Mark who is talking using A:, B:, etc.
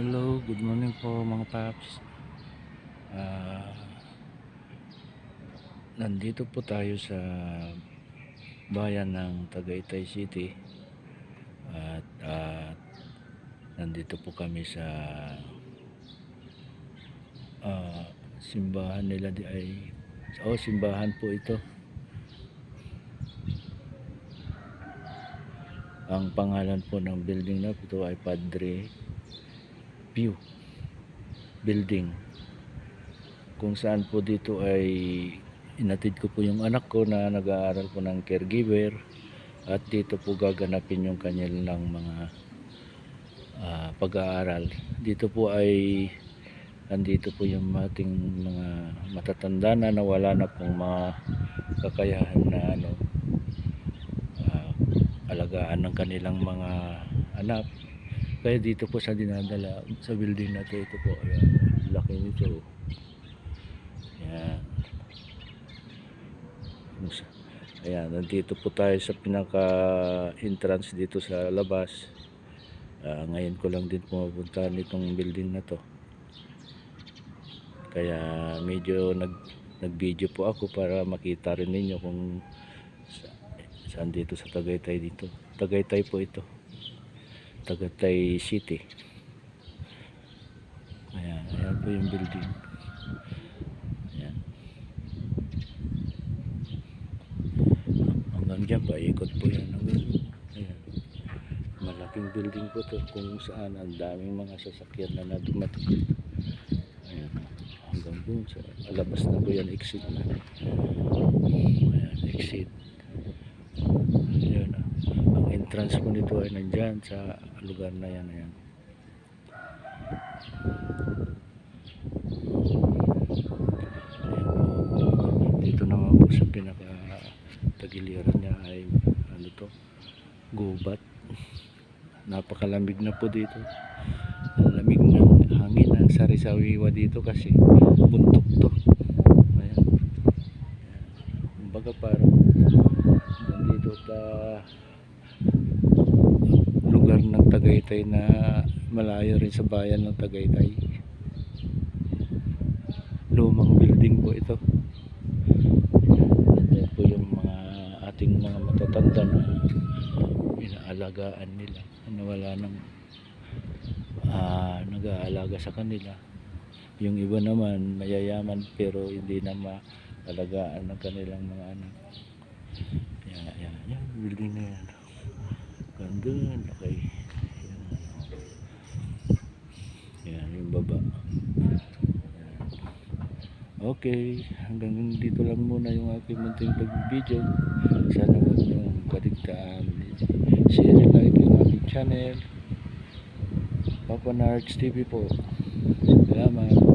A: Hello, good morning po mga paps. Ah, Nandito po tayo sa bayan ng Tagaytay City at nandito po kami sa simbahan nila simbahan po ito. Ang pangalan po ng building na ito ay Padre Pio Building, kung saan po dito ay inatid ko po yung anak ko na nag-aaral po ng caregiver, at dito po gaganapin yung kanilang mga pag-aaral. Dito po ay nandito po yung ating mga matatanda na nawala na pong mga kakayahan na alagaan ng kanilang mga anak. Kaya dito po sa dinadala sa building na ito po. Ayan, laki nito. Ayan. Ayan, nandito po tayo sa pinaka entrance dito sa labas. Ngayon ko lang din pumunta nitong building na to. Kaya medyo nag-video po ako para makita rin ninyo kung saan dito sa Tagaytay dito. Tagaytay po ito. Tagaytay City. Ayan, ayan po yung building. Ayan. Hanggang dyan pa, ikot po yan. Ayan. Malaking building po to, kung saan ang daming mga sasakyan na dumating. Ayan. Hanggang dun sa alabas na po yan, exit na. Ayan, exit. Ayan. Ang entrance po nito ay nandyan sa lugar na yan. Ayan. Dito naman po sa pinaka tagiliran niya ay gubat. Napakalamig na po dito. Lamig ng hangin ng sari-sawiwa dito kasi buntok to. Ayan. Kumbaga parang nandito sa lugar ng Tagaytay na malayo rin sa bayan ng Tagaytay. Lumang building po ito. Nandiyan po yung mga ating mga matatanda na inaalagaan nila, wala nang nag-aalaga sa kanila. Yung iba naman mayayaman pero hindi na maalagaan ng kanilang mga anak. Yan, building na yan. Ganda, okay. Yan yung baba. Okay, hanggang dito lang muna yung aking munting pag-video. Sana huwag niyong kaligtaan. Share and like yung aking channel, Papa Nards TV po. Salamat.